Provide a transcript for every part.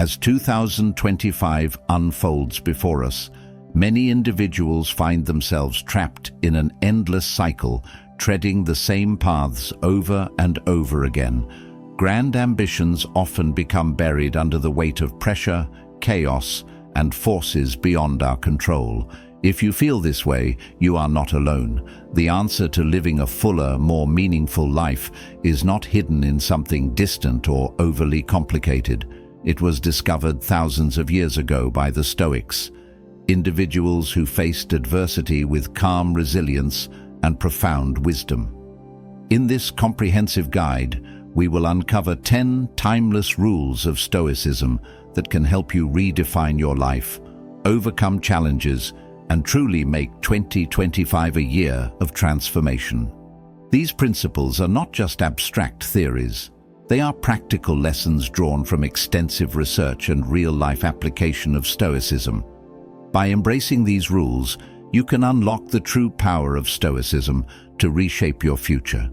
As 2025 unfolds before us, many individuals find themselves trapped in an endless cycle, treading the same paths over and over again. Grand ambitions often become buried under the weight of pressure, chaos, and forces beyond our control. If you feel this way, you are not alone. The answer to living a fuller, more meaningful life is not hidden in something distant or overly complicated. It was discovered thousands of years ago by the Stoics, individuals who faced adversity with calm resilience and profound wisdom. In this comprehensive guide, we will uncover 10 timeless rules of Stoicism that can help you redefine your life, overcome challenges, and truly make 2025 a year of transformation. These principles are not just abstract theories. They are practical lessons drawn from extensive research and real-life application of Stoicism. By embracing these rules, you can unlock the true power of Stoicism to reshape your future.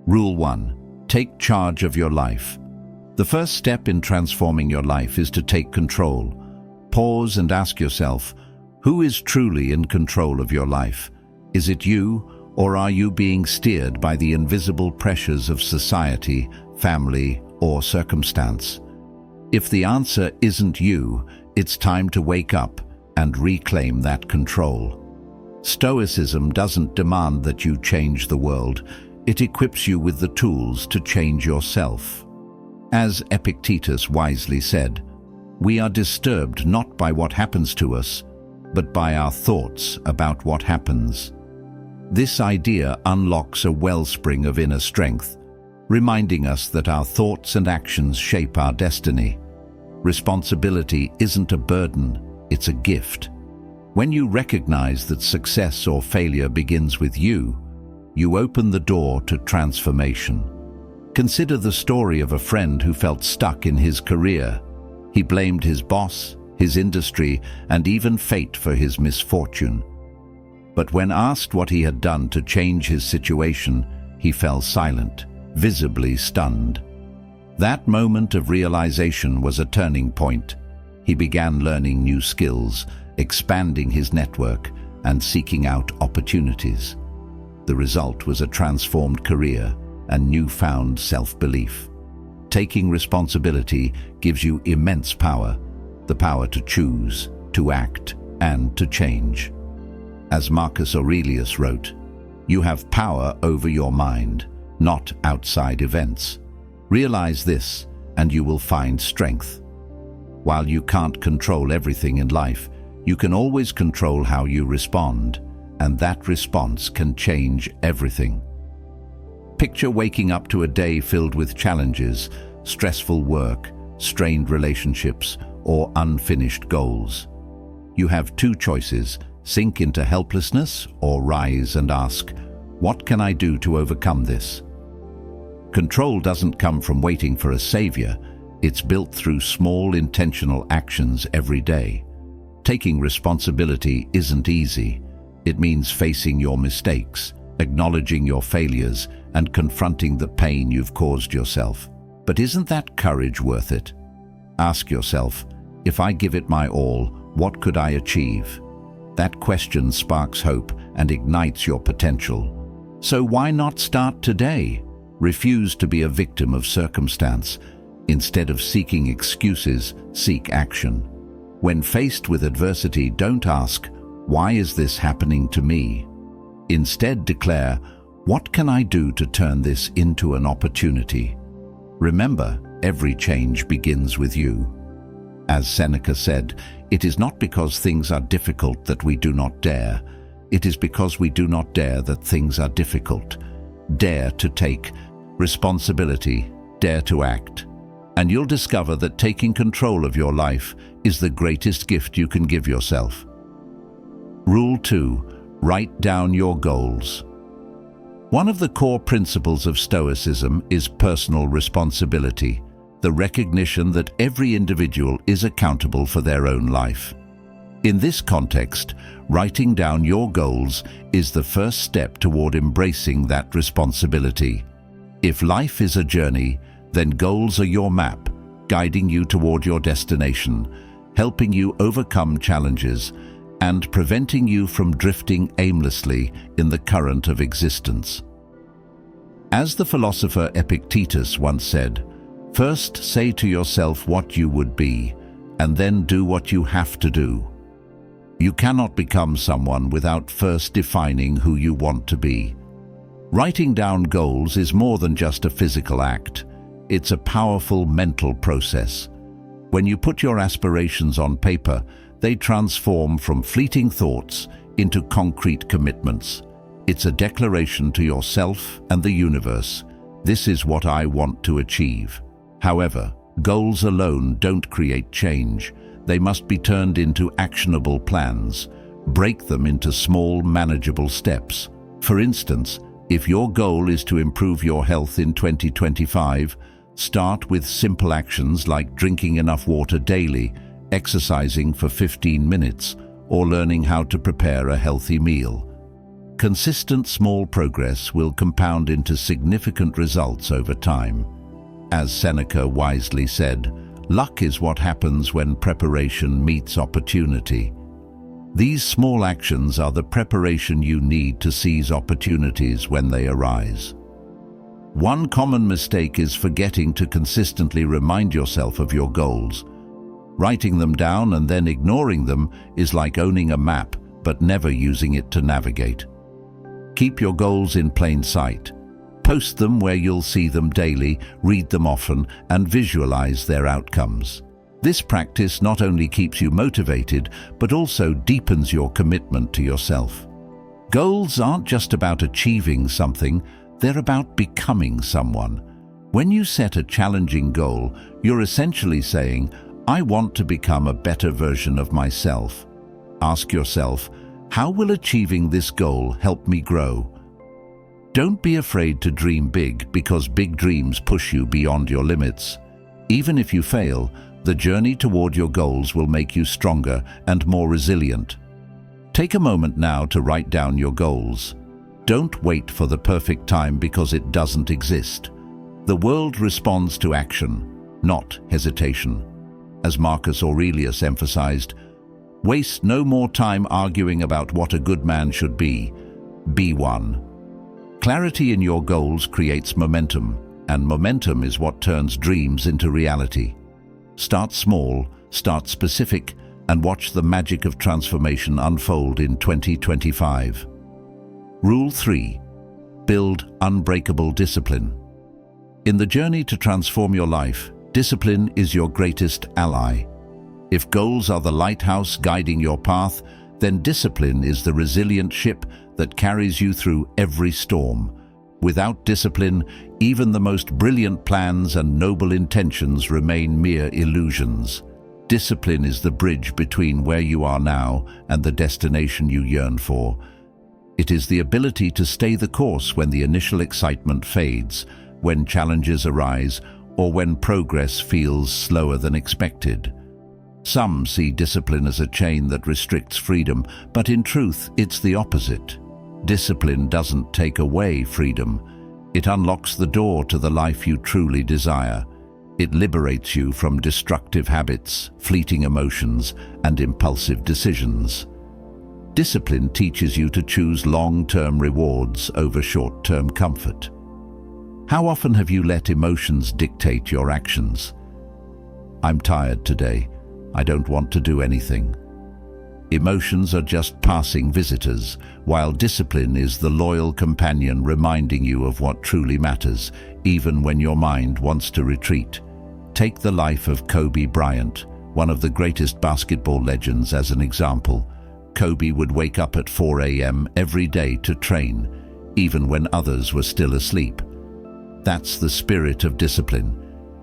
Rule 1. Take charge of your life. The first step in transforming your life is to take control. Pause and ask yourself, who is truly in control of your life? Is it you, or are you being steered by the invisible pressures of society, family, or circumstance? If the answer isn't you, it's time to wake up and reclaim that control. Stoicism doesn't demand that you change the world. It equips you with the tools to change yourself. As Epictetus wisely said, we are disturbed not by what happens to us, but by our thoughts about what happens. This idea unlocks a wellspring of inner strength, reminding us that our thoughts and actions shape our destiny. Responsibility isn't a burden, it's a gift. When you recognize that success or failure begins with you, you open the door to transformation. Consider the story of a friend who felt stuck in his career. He blamed his boss, his industry, and even fate for his misfortune. But when asked what he had done to change his situation, he fell silent, visibly stunned. That moment of realization was a turning point. He began learning new skills, expanding his network, and seeking out opportunities. The result was a transformed career and newfound self-belief. Taking responsibility gives you immense power, the power to choose, to act, and to change. As Marcus Aurelius wrote, you have power over your mind, not outside events. Realize this, and you will find strength. While you can't control everything in life, you can always control how you respond, and that response can change everything. Picture waking up to a day filled with challenges, stressful work, strained relationships, or unfinished goals. You have two choices: sink into helplessness or rise and ask, what can I do to overcome this? Control doesn't come from waiting for a savior. It's built through small, intentional actions every day. Taking responsibility isn't easy. It means facing your mistakes, acknowledging your failures, and confronting the pain you've caused yourself. But isn't that courage worth it? Ask yourself, if I give it my all, what could I achieve? That question sparks hope and ignites your potential. So why not start today? Refuse to be a victim of circumstance. Instead of seeking excuses, seek action. When faced with adversity, don't ask, why is this happening to me? Instead, declare, what can I do to turn this into an opportunity? Remember, every change begins with you. As Seneca said, it is not because things are difficult that we do not dare. It is because we do not dare that things are difficult. Dare to take responsibility, dare to act. And you'll discover that taking control of your life is the greatest gift you can give yourself. Rule 2. Write down your goals. One of the core principles of Stoicism is personal responsibility, the recognition that every individual is accountable for their own life. In this context, writing down your goals is the first step toward embracing that responsibility. If life is a journey, then goals are your map, guiding you toward your destination, helping you overcome challenges, and preventing you from drifting aimlessly in the current of existence. As the philosopher Epictetus once said, "First say to yourself what you would be, and then do what you have to do." You cannot become someone without first defining who you want to be. Writing down goals is more than just a physical act. It's a powerful mental process. When you put your aspirations on paper, they transform from fleeting thoughts into concrete commitments. It's a declaration to yourself and the universe. This is what I want to achieve. However, goals alone don't create change. They must be turned into actionable plans. Break them into small, manageable steps. For instance, if your goal is to improve your health in 2025, start with simple actions like drinking enough water daily, exercising for 15 minutes, or learning how to prepare a healthy meal. Consistent small progress will compound into significant results over time. As Seneca wisely said, "Luck is what happens when preparation meets opportunity." These small actions are the preparation you need to seize opportunities when they arise. One common mistake is forgetting to consistently remind yourself of your goals. Writing them down and then ignoring them is like owning a map but never using it to navigate. Keep your goals in plain sight. Post them where you'll see them daily, read them often, and visualize their outcomes. This practice not only keeps you motivated, but also deepens your commitment to yourself. Goals aren't just about achieving something, they're about becoming someone. When you set a challenging goal, you're essentially saying, "I want to become a better version of myself." Ask yourself, how will achieving this goal help me grow? Don't be afraid to dream big, because big dreams push you beyond your limits. Even if you fail, the journey toward your goals will make you stronger and more resilient. Take a moment now to write down your goals. Don't wait for the perfect time, because it doesn't exist. The world responds to action, not hesitation. As Marcus Aurelius emphasized, "Waste no more time arguing about what a good man should be. Be one." Clarity in your goals creates momentum, and momentum is what turns dreams into reality. Start small, start specific, and watch the magic of transformation unfold in 2025. Rule 3. Build unbreakable discipline. In the journey to transform your life, discipline is your greatest ally. If goals are the lighthouse guiding your path, then discipline is the resilient ship that carries you through every storm. Without discipline, even the most brilliant plans and noble intentions remain mere illusions. Discipline is the bridge between where you are now and the destination you yearn for. It is the ability to stay the course when the initial excitement fades, when challenges arise, or when progress feels slower than expected. Some see discipline as a chain that restricts freedom, but in truth, it's the opposite. Discipline doesn't take away freedom. It unlocks the door to the life you truly desire. It liberates you from destructive habits, fleeting emotions, and impulsive decisions. Discipline teaches you to choose long-term rewards over short-term comfort. How often have you let emotions dictate your actions? "I'm tired today. I don't want to do anything." Emotions are just passing visitors, while discipline is the loyal companion reminding you of what truly matters, even when your mind wants to retreat. Take the life of Kobe Bryant, one of the greatest basketball legends, as an example. Kobe would wake up at 4 a.m. every day to train, even when others were still asleep. That's the spirit of discipline.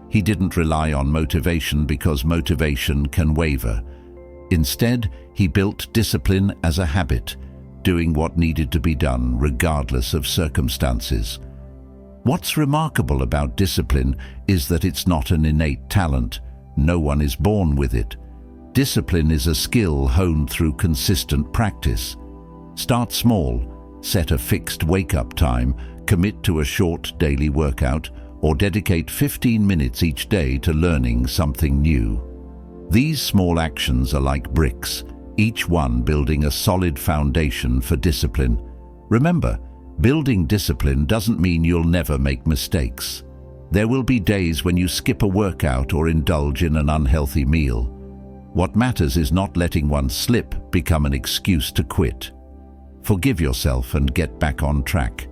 He didn't rely on motivation because motivation can waver. Instead, he built discipline as a habit, doing what needed to be done regardless of circumstances. What's remarkable about discipline is that it's not an innate talent. No one is born with it. Discipline is a skill honed through consistent practice. Start small, set a fixed wake-up time, commit to a short daily workout, or dedicate 15 minutes each day to learning something new. These small actions are like bricks, each one building a solid foundation for discipline. Remember, building discipline doesn't mean you'll never make mistakes. There will be days when you skip a workout or indulge in an unhealthy meal. What matters is not letting one slip become an excuse to quit. Forgive yourself and get back on track.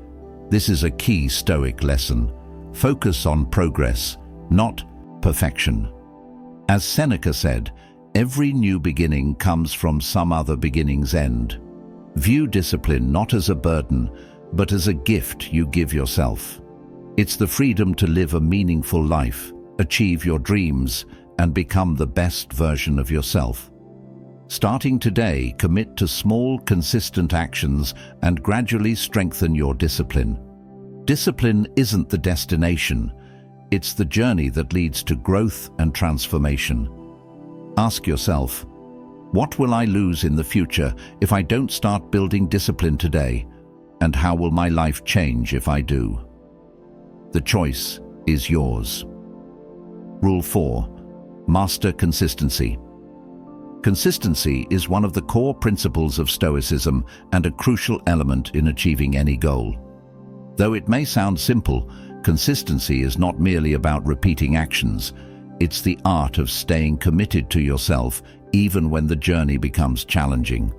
This is a key Stoic lesson. Focus on progress, not perfection. As Seneca said, every new beginning comes from some other beginning's end. View discipline not as a burden, but as a gift you give yourself. It's the freedom to live a meaningful life, achieve your dreams, and become the best version of yourself. Starting today, commit to small, consistent actions and gradually strengthen your discipline. Discipline isn't the destination, it's the journey that leads to growth and transformation. Ask yourself, what will I lose in the future if I don't start building discipline today? And how will my life change if I do? The choice is yours. Rule 4. Master consistency. Consistency is one of the core principles of Stoicism and a crucial element in achieving any goal. Though it may sound simple, consistency is not merely about repeating actions. It's the art of staying committed to yourself even when the journey becomes challenging.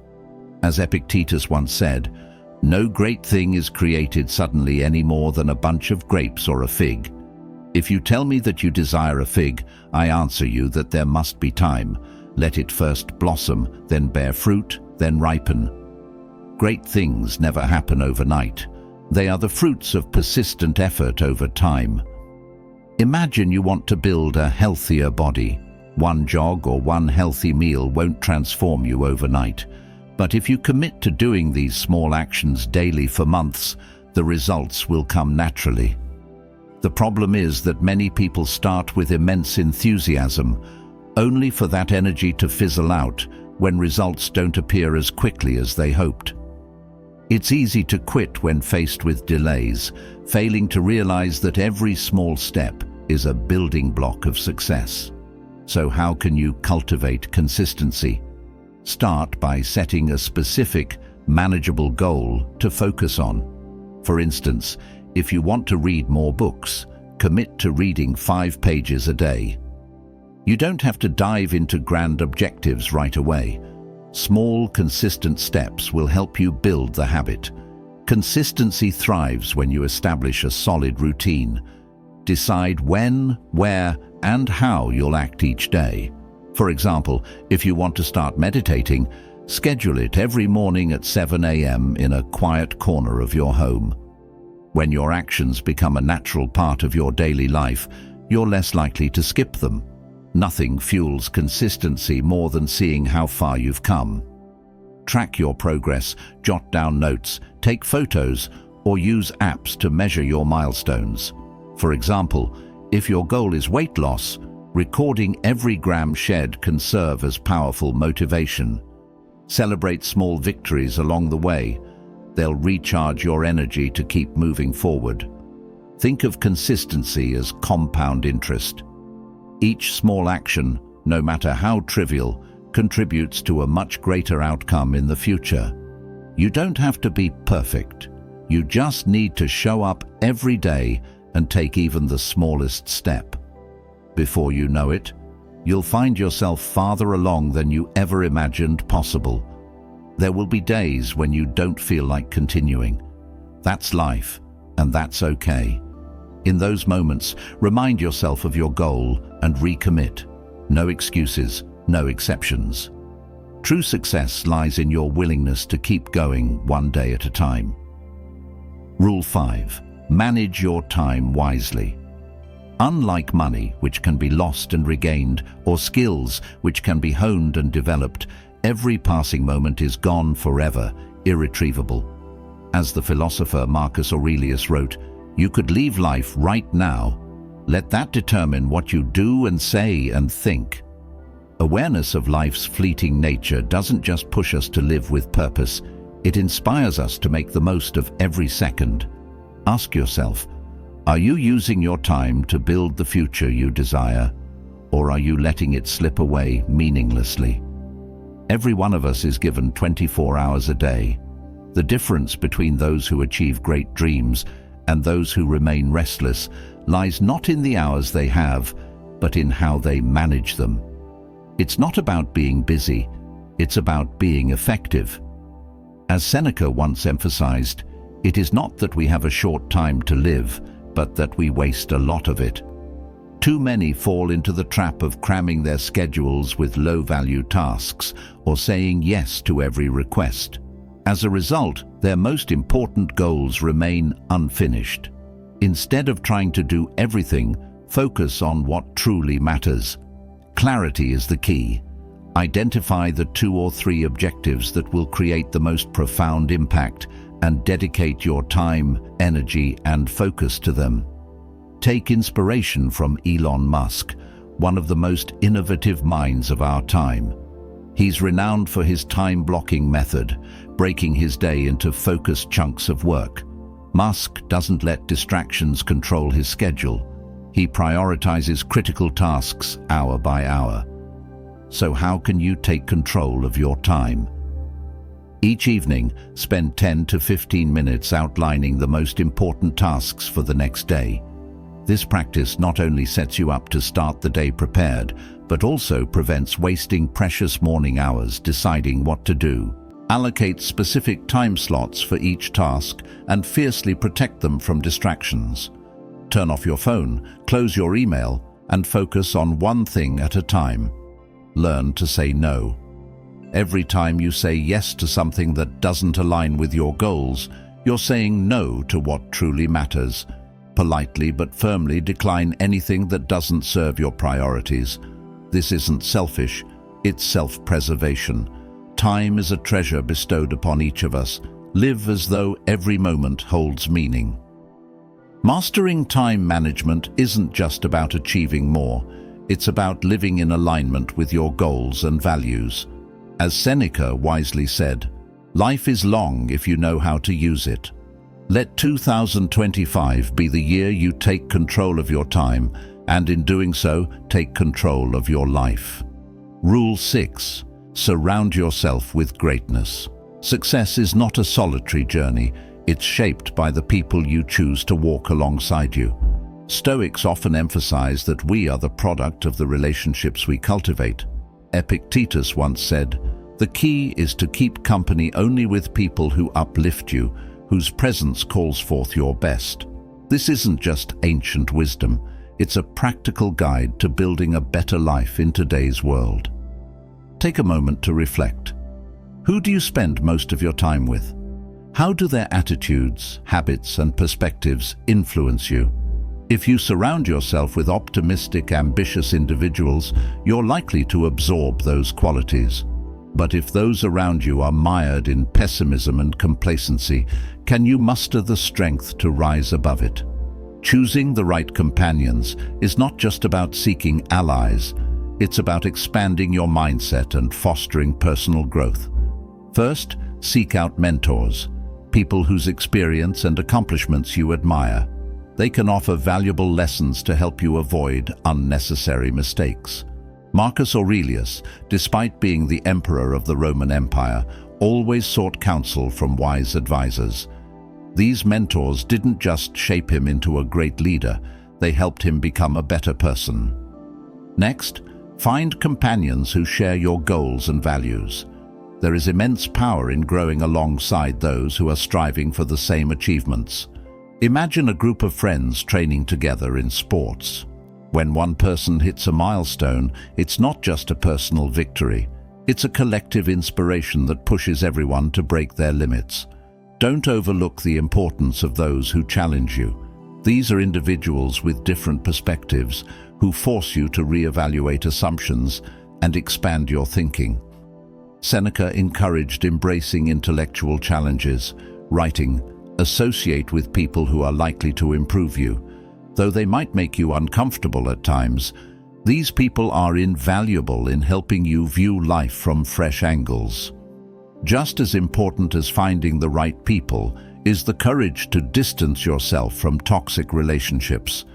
As Epictetus once said, "No great thing is created suddenly any more than a bunch of grapes or a fig. If you tell me that you desire a fig, I answer you that there must be time. Let it first blossom, then bear fruit, then ripen." Great things never happen overnight. They are the fruits of persistent effort over time. Imagine you want to build a healthier body. One jog or one healthy meal won't transform you overnight. But if you commit to doing these small actions daily for months, the results will come naturally. The problem is that many people start with immense enthusiasm, only for that energy to fizzle out when results don't appear as quickly as they hoped. It's easy to quit when faced with delays, failing to realize that every small step is a building block of success. So how can you cultivate consistency? Start by setting a specific, manageable goal to focus on. For instance, if you want to read more books, commit to reading 5 pages a day. You don't have to dive into grand objectives right away. Small, consistent steps will help you build the habit. Consistency thrives when you establish a solid routine. Decide when, where, and how you'll act each day. For example, if you want to start meditating, schedule it every morning at 7 a.m. in a quiet corner of your home. When your actions become a natural part of your daily life, you're less likely to skip them. Nothing fuels consistency more than seeing how far you've come. Track your progress, jot down notes, take photos, or use apps to measure your milestones. For example, if your goal is weight loss, recording every gram shed can serve as powerful motivation. Celebrate small victories along the way. They'll recharge your energy to keep moving forward. Think of consistency as compound interest. Each small action, no matter how trivial, contributes to a much greater outcome in the future. You don't have to be perfect. You just need to show up every day and take even the smallest step. Before you know it, you'll find yourself farther along than you ever imagined possible. There will be days when you don't feel like continuing. That's life, and that's okay. In those moments, remind yourself of your goal and recommit. No excuses, no exceptions. True success lies in your willingness to keep going one day at a time. Rule 5. Manage your time wisely. Unlike money, which can be lost and regained, or skills, which can be honed and developed, every passing moment is gone forever, irretrievable. As the philosopher Marcus Aurelius wrote, "You could leave life right now. Let that determine what you do and say and think." Awareness of life's fleeting nature doesn't just push us to live with purpose, it inspires us to make the most of every second. Ask yourself, Are you using your time to build the future you desire, or are you letting it slip away meaninglessly? Every one of us is given 24 hours a day. The difference between those who achieve great dreams and those who remain restless lies not in the hours they have, but in how they manage them. It's not about being busy, it's about being effective. As Seneca once emphasized, it is not that we have a short time to live, but that we waste a lot of it. Too many fall into the trap of cramming their schedules with low-value tasks or saying yes to every request. As a result, their most important goals remain unfinished. Instead of trying to do everything, focus on what truly matters. Clarity is the key. Identify the 2 or 3 objectives that will create the most profound impact and dedicate your time, energy, and focus to them. Take inspiration from Elon Musk, one of the most innovative minds of our time. He's renowned for his time-blocking method, breaking his day into focused chunks of work. Musk doesn't let distractions control his schedule. He prioritizes critical tasks hour by hour. So how can you take control of your time? Each evening, spend 10 to 15 minutes outlining the most important tasks for the next day. This practice not only sets you up to start the day prepared, but also prevents wasting precious morning hours deciding what to do. Allocate specific time slots for each task and fiercely protect them from distractions. Turn off your phone, close your email, and focus on one thing at a time. Learn to say no. Every time you say yes to something that doesn't align with your goals, you're saying no to what truly matters. Politely but firmly decline anything that doesn't serve your priorities. This isn't selfish, it's self-preservation. Time is a treasure bestowed upon each of us. Live as though every moment holds meaning. Mastering time management isn't just about achieving more. It's about living in alignment with your goals and values. As Seneca wisely said, life is long if you know how to use it. Let 2025 be the year you take control of your time, and in doing so, take control of your life. Rule 6. Surround yourself with greatness. Success is not a solitary journey. It's shaped by the people you choose to walk alongside you. Stoics often emphasize that we are the product of the relationships we cultivate. Epictetus once said, "The key is to keep company only with people who uplift you, whose presence calls forth your best." This isn't just ancient wisdom, it's a practical guide to building a better life in today's world. Take a moment to reflect. Who do you spend most of your time with? How do their attitudes, habits, and perspectives influence you? If you surround yourself with optimistic, ambitious individuals, you're likely to absorb those qualities. But if those around you are mired in pessimism and complacency, can you muster the strength to rise above it? Choosing the right companions is not just about seeking allies, it's about expanding your mindset and fostering personal growth. First, seek out mentors, people whose experience and accomplishments you admire. They can offer valuable lessons to help you avoid unnecessary mistakes. Marcus Aurelius, despite being the emperor of the Roman Empire, always sought counsel from wise advisors. These mentors didn't just shape him into a great leader, they helped him become a better person. Next, find companions who share your goals and values. There is immense power in growing alongside those who are striving for the same achievements. Imagine a group of friends training together in sports. When one person hits a milestone, it's not just a personal victory. It's a collective inspiration that pushes everyone to break their limits. Don't overlook the importance of those who challenge you. These are individuals with different perspectives who force you to reevaluate assumptions and expand your thinking. Seneca encouraged embracing intellectual challenges, writing, "Associate with people who are likely to improve you. Though they might make you uncomfortable at times, these people are invaluable in helping you view life from fresh angles." Just as important as finding the right people is the courage to distance yourself from toxic relationships.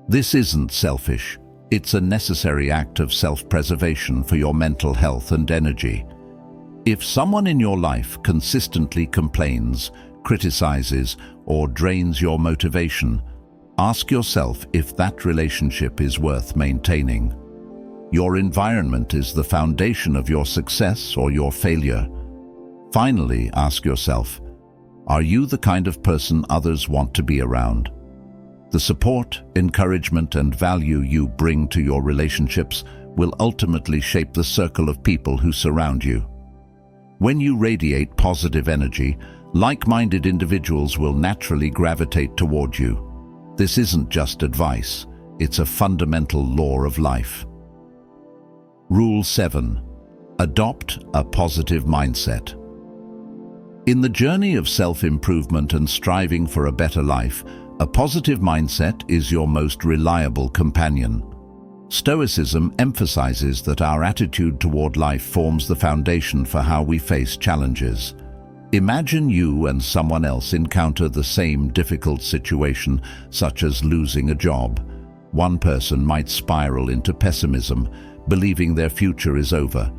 This isn't selfish. It's a necessary act of self-preservation for your mental health and energy. If someone in your life consistently complains, criticizes, or drains your motivation, ask yourself if that relationship is worth maintaining. Your environment is the foundation of your success or your failure. Finally, ask yourself, are you the kind of person others want to be around? The support, encouragement, and value you bring to your relationships will ultimately shape the circle of people who surround you. When you radiate positive energy, like-minded individuals will naturally gravitate toward you. This isn't just advice, it's a fundamental law of life. Rule 7. Adopt a positive mindset. In the journey of self-improvement and striving for a better life, a positive mindset is your most reliable companion. Stoicism emphasizes that our attitude toward life forms the foundation for how we face challenges. Imagine you and someone else encounter the same difficult situation, such as losing a job. One person might spiral into pessimism, believing their future is over.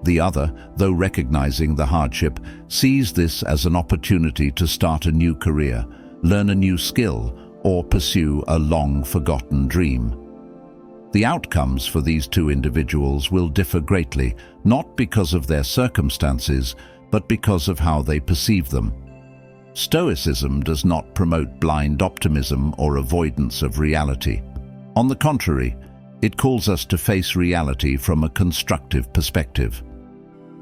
The other, though recognizing the hardship, sees this as an opportunity to start a new career, learn a new skill, or pursue a long-forgotten dream. The outcomes for these two individuals will differ greatly, not because of their circumstances, but because of how they perceive them. Stoicism does not promote blind optimism or avoidance of reality. On the contrary, it calls us to face reality from a constructive perspective.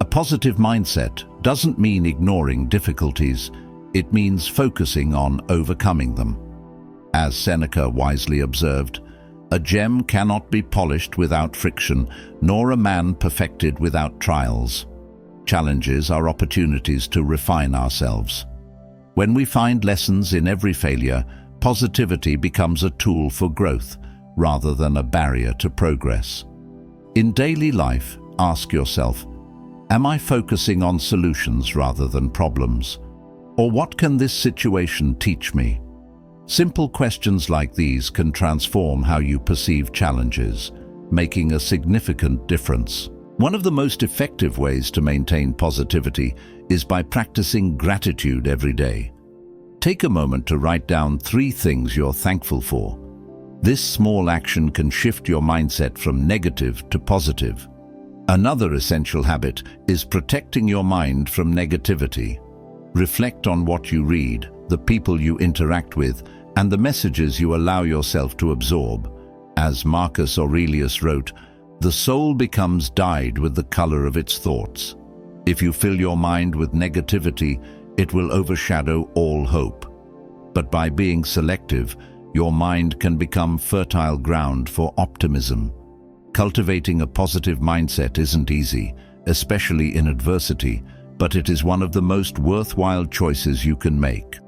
A positive mindset doesn't mean ignoring difficulties, it means focusing on overcoming them. As Seneca wisely observed, a gem cannot be polished without friction, nor a man perfected without trials. Challenges are opportunities to refine ourselves. When we find lessons in every failure, positivity becomes a tool for growth rather than a barrier to progress. In daily life, ask yourself, am I focusing on solutions rather than problems? Or what can this situation teach me? Simple questions like these can transform how you perceive challenges, making a significant difference. One of the most effective ways to maintain positivity is by practicing gratitude every day. Take a moment to write down 3 things you're thankful for. This small action can shift your mindset from negative to positive. Another essential habit is protecting your mind from negativity. Reflect on what you read, the people you interact with, and the messages you allow yourself to absorb. As Marcus Aurelius wrote, "The soul becomes dyed with the color of its thoughts." If you fill your mind with negativity, it will overshadow all hope. But by being selective, your mind can become fertile ground for optimism. Cultivating a positive mindset isn't easy, especially in adversity, but it is one of the most worthwhile choices you can make.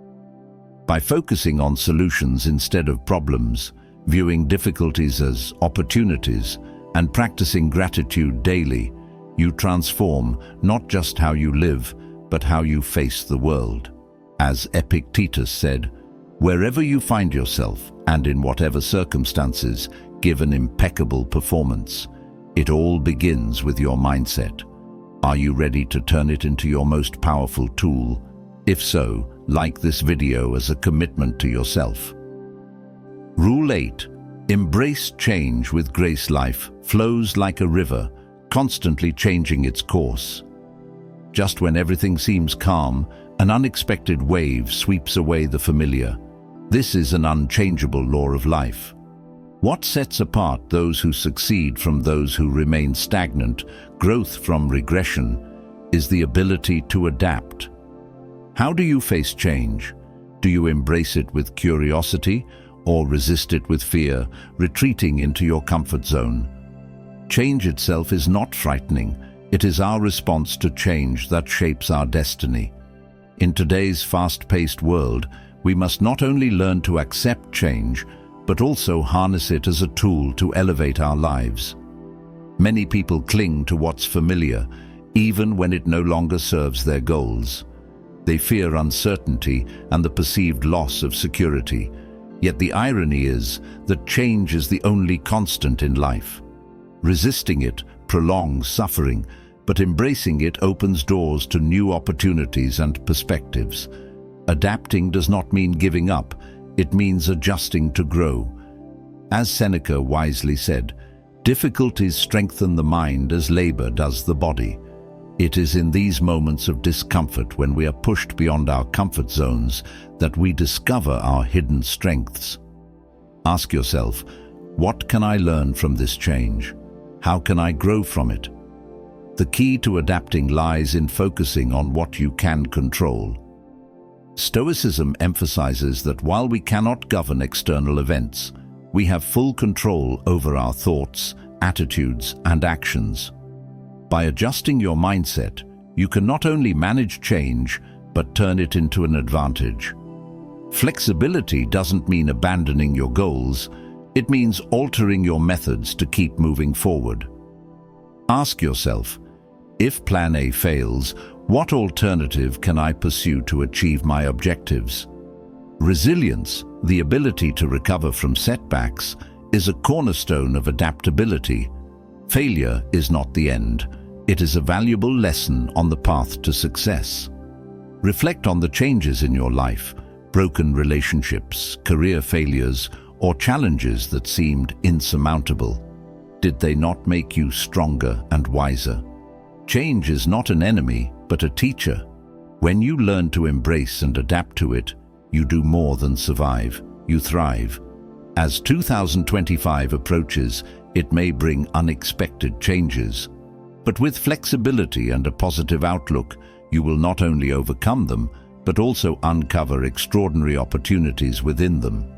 By focusing on solutions instead of problems, viewing difficulties as opportunities, and practicing gratitude daily, you transform not just how you live, but how you face the world. As Epictetus said, "Wherever you find yourself, and in whatever circumstances, give an impeccable performance. It all begins with your mindset. Are you ready to turn it into your most powerful tool? If so, like this video as a commitment to yourself." Rule 8. Embrace change with grace. Life flows like a river, constantly changing its course. Just when everything seems calm, an unexpected wave sweeps away the familiar. This is an unchangeable law of life. What sets apart those who succeed from those who remain stagnant, growth from regression, is the ability to adapt. How do you face change? Do you embrace it with curiosity or resist it with fear, retreating into your comfort zone? Change itself is not frightening. It is our response to change that shapes our destiny. In today's fast-paced world, we must not only learn to accept change, but also harness it as a tool to elevate our lives. Many people cling to what's familiar, even when it no longer serves their goals. They fear uncertainty and the perceived loss of security. Yet the irony is that change is the only constant in life. Resisting it prolongs suffering, but embracing it opens doors to new opportunities and perspectives. Adapting does not mean giving up, it means adjusting to grow. As Seneca wisely said, difficulties strengthen the mind as labor does the body. It is in these moments of discomfort, when we are pushed beyond our comfort zones, that we discover our hidden strengths. Ask yourself, what can I learn from this change? How can I grow from it? The key to adapting lies in focusing on what you can control. Stoicism emphasizes that while we cannot govern external events, we have full control over our thoughts, attitudes, and actions. By adjusting your mindset, you can not only manage change, but turn it into an advantage. Flexibility doesn't mean abandoning your goals, it means altering your methods to keep moving forward. Ask yourself, if Plan A fails, what alternative can I pursue to achieve my objectives? Resilience, the ability to recover from setbacks, is a cornerstone of adaptability. Failure is not the end. It is a valuable lesson on the path to success. Reflect on the changes in your life, broken relationships, career failures, or challenges that seemed insurmountable. Did they not make you stronger and wiser? Change is not an enemy, but a teacher. When you learn to embrace and adapt to it, you do more than survive, you thrive. As 2025 approaches, it may bring unexpected changes. But with flexibility and a positive outlook, you will not only overcome them, but also uncover extraordinary opportunities within them.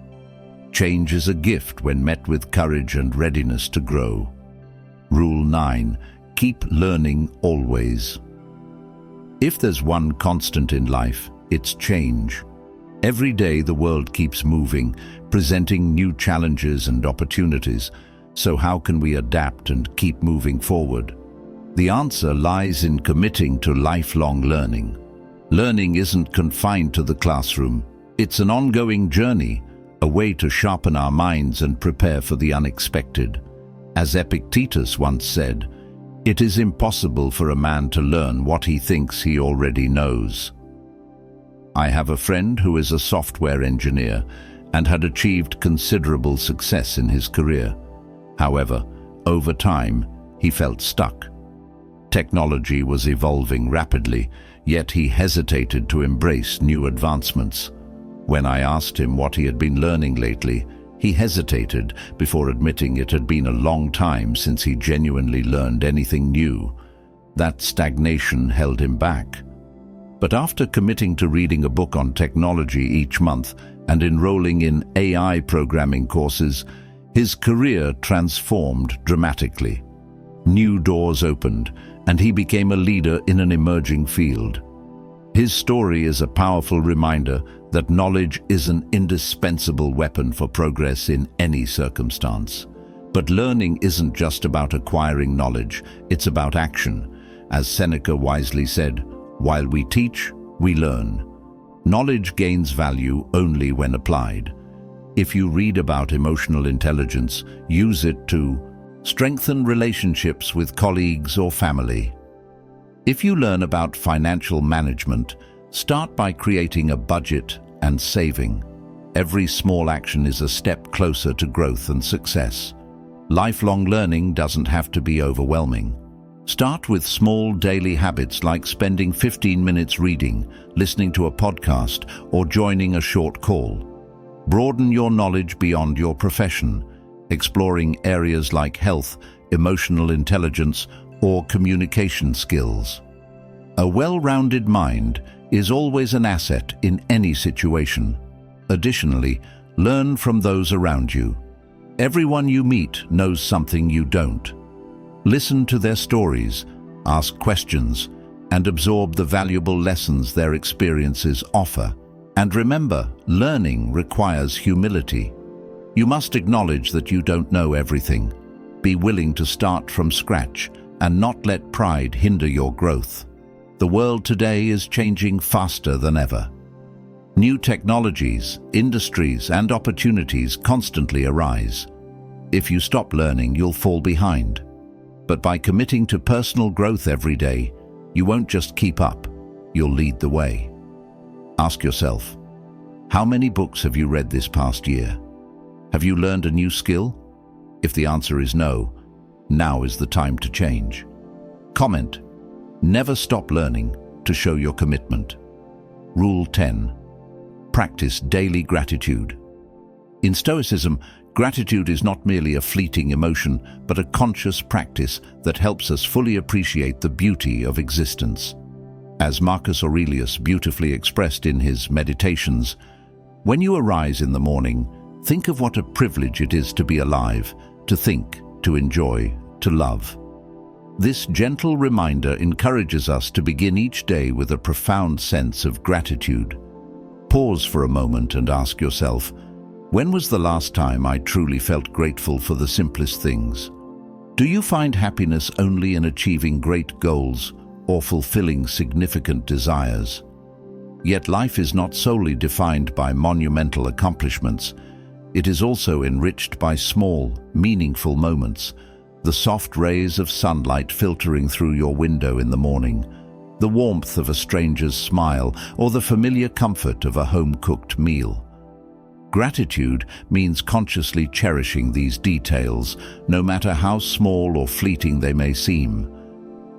Change is a gift when met with courage and readiness to grow. Rule 9. Keep learning always. If there's one constant in life, it's change. Every day the world keeps moving, presenting new challenges and opportunities. So how can we adapt and keep moving forward? The answer lies in committing to lifelong learning. Learning isn't confined to the classroom. It's an ongoing journey, a way to sharpen our minds and prepare for the unexpected. As Epictetus once said, "It is impossible for a man to learn what he thinks he already knows." I have a friend who is a software engineer and had achieved considerable success in his career. However, over time, he felt stuck. Technology was evolving rapidly, yet he hesitated to embrace new advancements. When I asked him what he had been learning lately, he hesitated before admitting it had been a long time since he genuinely learned anything new. That stagnation held him back. But after committing to reading a book on technology each month and enrolling in AI programming courses, his career transformed dramatically. New doors opened, and he became a leader in an emerging field. His story is a powerful reminder that knowledge is an indispensable weapon for progress in any circumstance. But learning isn't just about acquiring knowledge, it's about action. As Seneca wisely said, "While we teach, we learn." Knowledge gains value only when applied. If you read about emotional intelligence, use it to strengthen relationships with colleagues or family. If you learn about financial management, start by creating a budget and saving. Every small action is a step closer to growth and success. Lifelong learning doesn't have to be overwhelming. Start with small daily habits like spending 15 minutes reading, listening to a podcast, or joining a short call. Broaden your knowledge beyond your profession, exploring areas like health, emotional intelligence, or communication skills. A well-rounded mind is always an asset in any situation. Additionally, learn from those around you. Everyone you meet knows something you don't. Listen to their stories, ask questions, and absorb the valuable lessons their experiences offer. And remember, learning requires humility. You must acknowledge that you don't know everything. Be willing to start from scratch and not let pride hinder your growth. The world today is changing faster than ever. New technologies, industries, and opportunities constantly arise. If you stop learning, you'll fall behind. But by committing to personal growth every day, you won't just keep up, you'll lead the way. Ask yourself, how many books have you read this past year? Have you learned a new skill? If the answer is no, now is the time to change. Comment, never stop learning, to show your commitment. Rule 10. Practice daily gratitude. In Stoicism, gratitude is not merely a fleeting emotion, but a conscious practice that helps us fully appreciate the beauty of existence. As Marcus Aurelius beautifully expressed in his Meditations, when you arise in the morning, think of what a privilege it is to be alive, to think, to enjoy, to love. This gentle reminder encourages us to begin each day with a profound sense of gratitude. Pause for a moment and ask yourself, when was the last time I truly felt grateful for the simplest things? Do you find happiness only in achieving great goals or fulfilling significant desires? Yet life is not solely defined by monumental accomplishments. It is also enriched by small, meaningful moments. The soft rays of sunlight filtering through your window in the morning, the warmth of a stranger's smile, or the familiar comfort of a home-cooked meal. Gratitude means consciously cherishing these details, no matter how small or fleeting they may seem.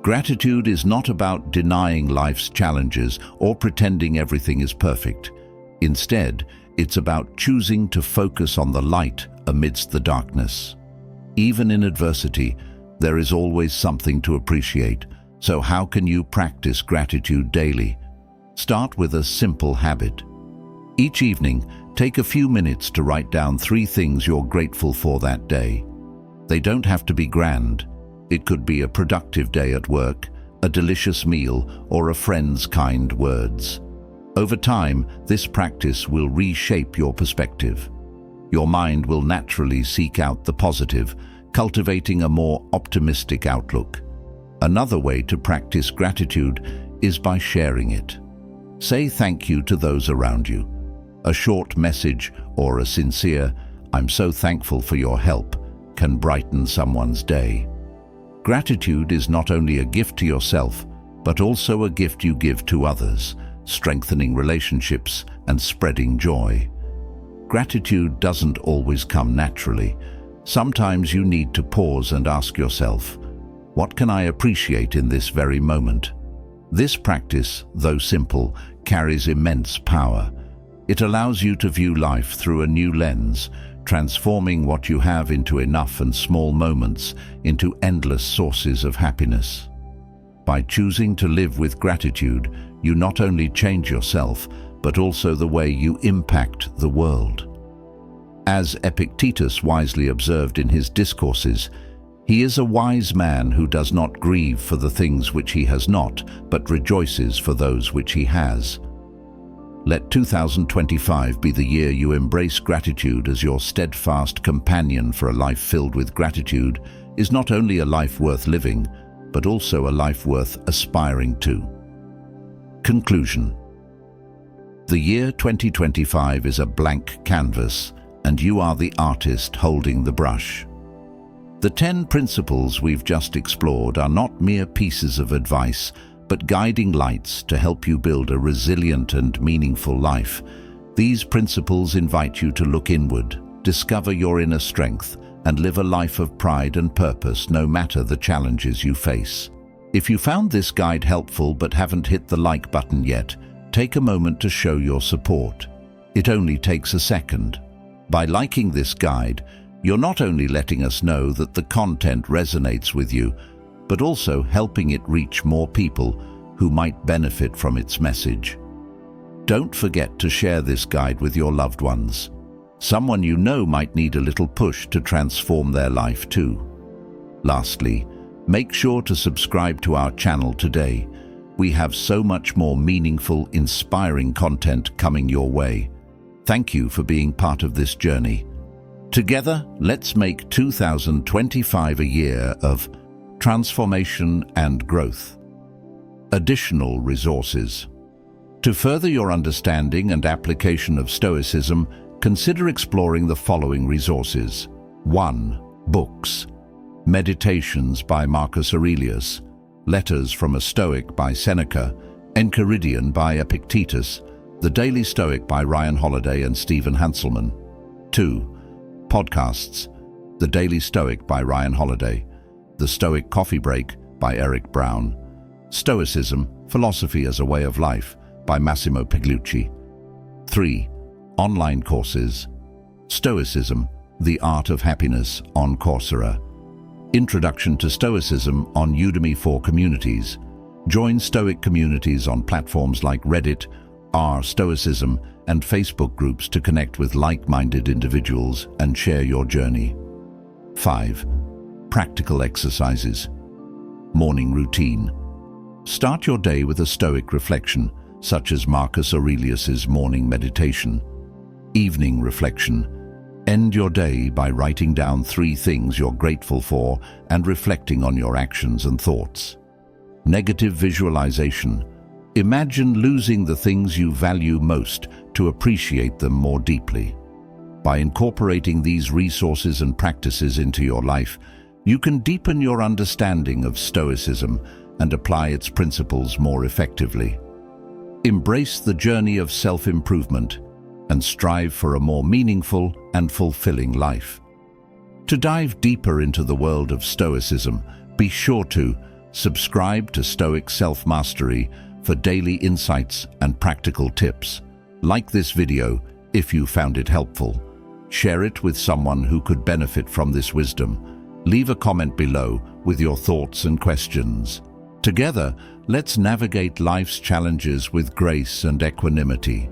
Gratitude is not about denying life's challenges or pretending everything is perfect. Instead, it's about choosing to focus on the light amidst the darkness. Even in adversity, there is always something to appreciate. So how can you practice gratitude daily? Start with a simple habit. Each evening, take a few minutes to write down 3 things you're grateful for that day. They don't have to be grand. It could be a productive day at work, a delicious meal, or a friend's kind words. Over time, this practice will reshape your perspective. Your mind will naturally seek out the positive, cultivating a more optimistic outlook. Another way to practice gratitude is by sharing it. Say thank you to those around you. A short message or a sincere, "I'm so thankful for your help," can brighten someone's day. Gratitude is not only a gift to yourself, but also a gift you give to others, strengthening relationships and spreading joy. Gratitude doesn't always come naturally. Sometimes you need to pause and ask yourself, what can I appreciate in this very moment? This practice, though simple, carries immense power. It allows you to view life through a new lens, transforming what you have into enough and small moments into endless sources of happiness. By choosing to live with gratitude, you not only change yourself, but also the way you impact the world. As Epictetus wisely observed in his discourses, he is a wise man who does not grieve for the things which he has not, but rejoices for those which he has. Let 2025 be the year you embrace gratitude as your steadfast companion, for a life filled with gratitude is not only a life worth living, but also a life worth aspiring to. Conclusion. The year 2025 is a blank canvas, and you are the artist holding the brush. The 10 principles we've just explored are not mere pieces of advice, but guiding lights to help you build a resilient and meaningful life. These principles invite you to look inward, discover your inner strength, and live a life of pride and purpose no matter the challenges you face. If you found this guide helpful but haven't hit the like button yet, take a moment to show your support. It only takes a second. By liking this guide, you're not only letting us know that the content resonates with you, but also helping it reach more people who might benefit from its message. Don't forget to share this guide with your loved ones. Someone you know might need a little push to transform their life too. Lastly, make sure to subscribe to our channel today. We have so much more meaningful, inspiring content coming your way. Thank you for being part of this journey. Together, let's make 2025 a year of transformation and growth. Additional resources. To further your understanding and application of Stoicism, consider exploring the following resources. 1. Books. Meditations by Marcus Aurelius, Letters from a Stoic by Seneca, Enchiridion by Epictetus, The Daily Stoic by Ryan Holiday and Stephen Hanselman. 2. Podcasts. The Daily Stoic by Ryan Holiday, The Stoic Coffee Break by Eric Brown, Stoicism, Philosophy as a Way of Life by Massimo Pigliucci. 3. Online courses. Stoicism, The Art of Happiness on Coursera. Introduction to Stoicism on Udemy for Communities. Join Stoic communities on platforms like Reddit, r/Stoicism, and Facebook groups to connect with like-minded individuals and share your journey. 5. Practical exercises. Morning routine. Start your day with a Stoic reflection, such as Marcus Aurelius's morning meditation. Evening reflection. End your day by writing down 3 things you're grateful for and reflecting on your actions and thoughts. Negative visualization. Imagine losing the things you value most to appreciate them more deeply. By incorporating these resources and practices into your life, you can deepen your understanding of Stoicism and apply its principles more effectively. Embrace the journey of self-improvement and strive for a more meaningful and fulfilling life. To dive deeper into the world of Stoicism, be sure to subscribe to Stoic Self-Mastery for daily insights and practical tips. Like this video if you found it helpful. Share it with someone who could benefit from this wisdom. Leave a comment below with your thoughts and questions. Together, let's navigate life's challenges with grace and equanimity.